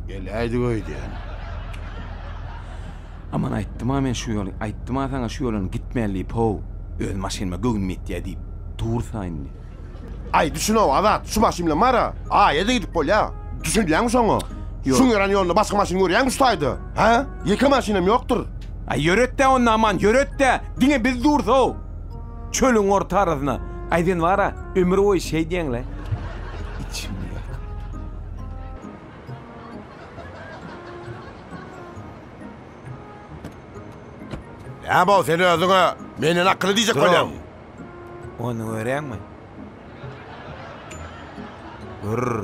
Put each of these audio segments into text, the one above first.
Geleydi koydu yani. Aman aytdım ha men şu yolu, aytdım ha sana şu yolun gitmeli po. Öz maşinime göğünmet ya deyip dursa indi. Ay düşün o avat şu maşinle mara. Yedi gidip bol ya. Düşün bilen mi sonra? Şun yaran yolunda başka maşin görüyen mi ustaydı? Ha? Yıka maşinem yoktur. Ay yöröt de onunla aman yöröt de. Dine biz dursa o. Çölün orta arasına. Ayden var ha ömür boyu şey diyen la. İçim yak. Ya bu seni özüne beni akıllı diyecek kolyam. Onu öğren mi? Hırr.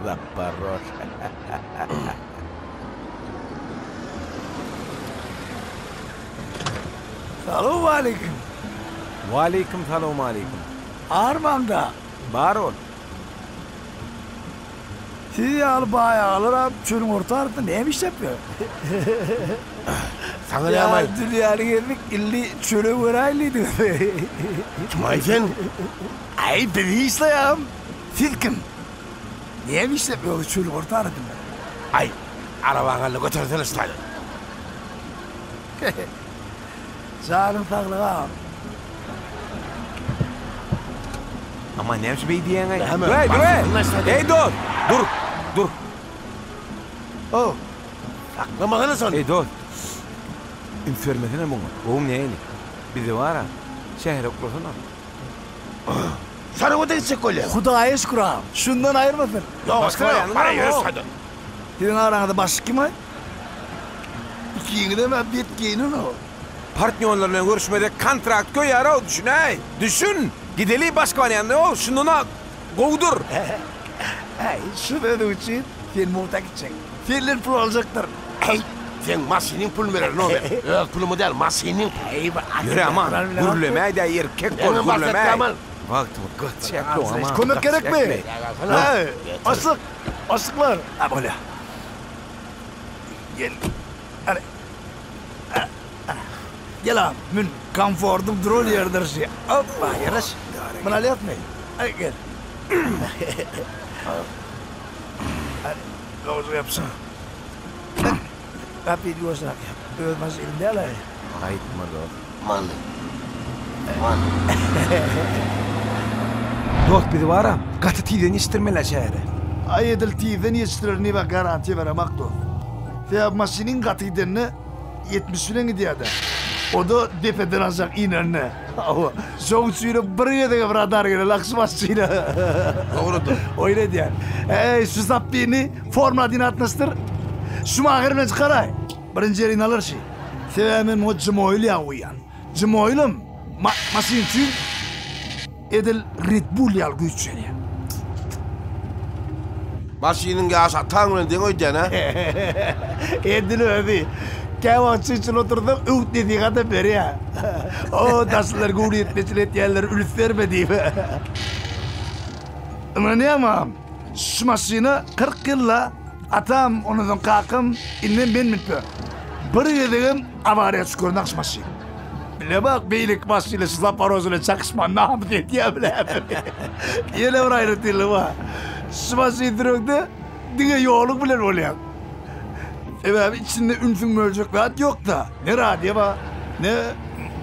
Rapparroş. Selamun aleyküm. Aleyküm selam aleyküm. Armanda. Var ol. Sizi alıp alırım. Çölün orta arasında neymiş yapıyor? Sana ne Ya amay? dünyanın geldik illi çölü vuraylıydı. Kim ay sen? Ay ben İslam. Siz kim? Neymiş yapıyor çölün orta arasında? Ay arabanı götürsene ustaydı. Canım sağlığa. Ama neymiş bey diyen ay. Hemen Dur bak, hey dur. Oh. Aklamadın sen. Hey dur. Üfürmesene bunu. Oğlum neyini? Bizi var ha. Şehre okursun Sana o da gidecek kolyam. Hudaya şükür ağam. Şundan ayırmasın. Yok Başka başka yanına yok. Bana mı yürü o? saydı. Senin aranda başka kim var? İkini de ben bitkinin o. Partnörlerle görüşmede kontrakt koyar o düşün hey. Düşün. Gidelim başka yanına o. Şununa kovdur. Hey, şu benim için sen muhta gidecek. Senin pul alacaktır. Hey. Sen masinin pul verir ne olur? Öz pulumu değil masinin. Hey, bak. Yürü aman. Gürlemeye de erkek ol Hemen bahsetti gürlemeye. aman. Vakti bu gıtçaklı o aman. Konak gerek mi? Hey, asıklar. Ha böyle. Gel. Hadi. Gel abi. Min konfordum drol yerdir şey. Hoppa yarış. Bana ne yapmayın? Hadi gel. Hadi. Kavuzu yapsana. Kapıyı diyorsan yap. Ölmez elinde alay. Ayıtma da. Man. Man. Dost bizi var ha. Katı tiden istirmeler şehre. Ayedil tiden yetiştirir bak garanti veremek de. Ve masinin katıydığını 70 lira gidiyordu. O da depeden azak inerine. Soğuk suyla bir yere bir radar gire laksmasıyla. Doğrudur. Öyle diyor. Şu zappini formla dinatmıştır. Şumahirine çıkaray. Birinci yerini alır şey. Sevemin o cimoylu ya uyan. Cimoylum masin için edil Red Bull yal güç yani. Masinin gasa tanrı den oydan ha. Edil öbi. Kevan için oturdum, ut dediği kadar beri ya. O taslar guri etmesilet yerler ülüf vermediğim. Ama ne yapayım? Şu masini 40 yılla atam ondan kalkım, innen ben mitpe. Bir yediğim avariya çıkırnak şu masini. Bile bak beylik masini sızlap parozuna çakışman ne yaptı diye bile. Yine bir ayrıntıyla var. Şu masini durukta, dine yoğunluk bile oluyor. Evet, içinde ünsün mölcek rahat yok da. Ne radyo var, ne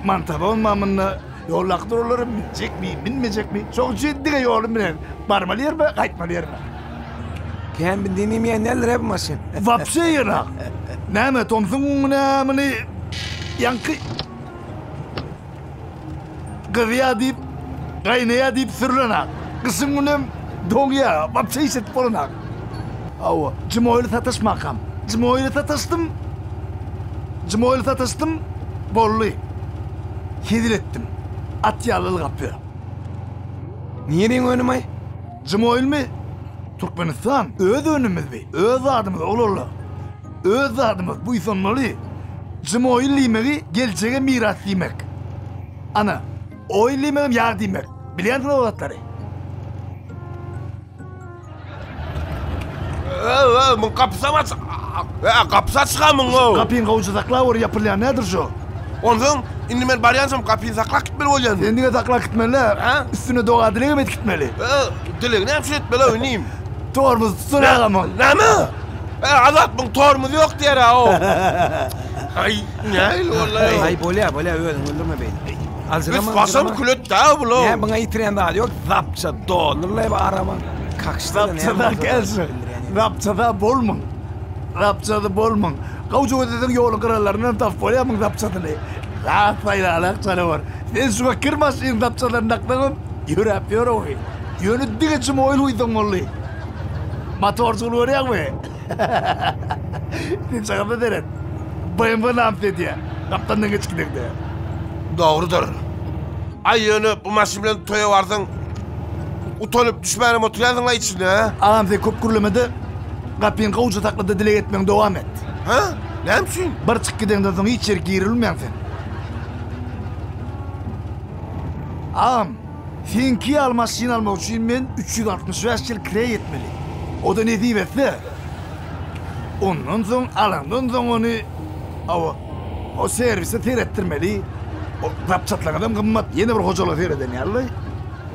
mantaba olmamınla yollaktır olurum, binecek mi, binmeyecek mi? Çok ciddi yolum bilen. Varmalı yer mi, kayıtmalı yer mi? Kendin dinlemeyen neler yapmasın? Vapşe yırak. Ne mi, Tomsun ne mi, yankı... Kızıya deyip, kaynaya deyip sürülenak. Kısım günem doğuya, vapşe hissetip olunak. Ava, cimoyla tatışmakam. Cimoyla tatıştım, bollu. Hedil ettim. At yağlılı kapıyor. Niye den önüme? Cimoyl mi? Türkmenistan, öz önümüz bey. Öz adımız olurlar. Öz adımız bu insanmalı. Cimoyl limeği geleceğe miras limek. Ana, oy limeğim yağ demek. Biliyorsun o atları. Mun kapsamaz. Kapsa çıkamın o. Kapıyın kavucu takla oraya yapılayan nedir şu? Ondan indi ben baryansam kapıyı saklak gitmeli olacaksın. Kendine takla gitmeliler. Ha? Üstüne doğa dileğe mi gitmeli? Dilek ne yapsın etmeli oynayayım. Tormuz tutulağamın. Ne mi? Azat bunun tormuzu yok diyer ha o. Ay ne öyle vallahi. Ay bolya öldürme beni. Biz basam kulüt daha bulo. Ne bana itiren daha yok. Zapça dolarla bir arama. Kakşıda ne? Rapçada gelsin. Rapçada bolmun. Rapçada bolmun. Kavcu ödedin yolu krallarından taf bolyamın rapçada ne? Rahatlayla alakçalı var. Sen suğa kırmasın rapçaların aklığım. Yürü oy. Yönü diğecim oyun uydun oğlu. Motorculuğu oraya mı? Ne çakabda deren? Bayım bana amfet ya. Kaptandan geç gidelim de. Doğrudur. Ay yönü bu maşinle toya vardın. Utanıp düşmanım oturuyordun la içine ha? Amfet köp kurulamadı. Kapıyın kavcu takladı dile etmen devam et. Ha? Ne misin? Bir çık gidenden sonra hiç yer girilmeyen sen. Ağam, sen ki almasın almak için ben 365 yıl kiraya yetmeli. O da ne diyeyim etti? Ondan sonra alandan sonra onu o servise teyrettirmeli. O rapçatlan adam kımmat. Yeni bir hocalı teyreden yerli.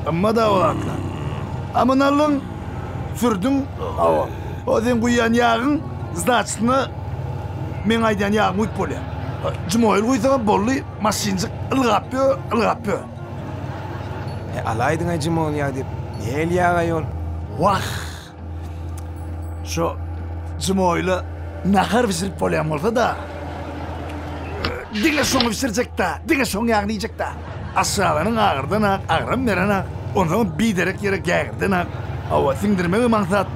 Amma da o atla. Ama nalın sürdün o sen kuyan yağın zdaçını men aydan yağın uyup bolya. Cimoyl kuysağa bollu masincik ılgapıyor. Alaydın acım ol ya deyip. Ne el yağa yol? Vah! Şu Cimoylu nakar visirip bolyam olsa da dine sonu visirecek da, dine sonu yağlayacak da. Aşağılanın ağırdan ağıran veren ağ. Onu biderek yere gağırdan ağ. Ava sindirmemi maksat.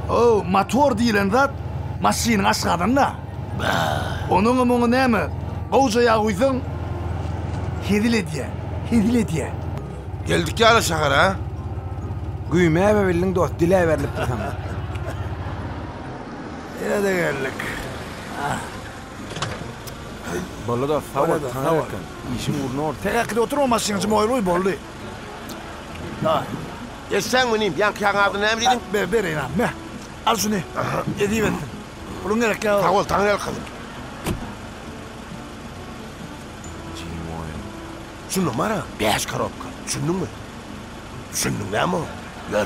O motor deyilen zat masinin aşağıdan da. Onun amonu ne mi? Koğuca yağı uysun hedile diye. Geldik ya la şakar ha? Güymeye ve bildin dost dile verilip dursan. Yine de geldik. Bolu da sağ ol. Bolu da sağ ol. İşin uğruna orta. Tekrar oturmamasın Cimoylu bollu. Ya sen mi neyim? Yankı adını emredin? Vereyim abi. Al şunu. Edeyim ettim. Bunun gerek ya. Sağ ol, tanrı kızım. Şu numara 5 коробка. Düşündün mü? Düşündün değil mi? Gör.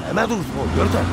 Hemen dur, gör de.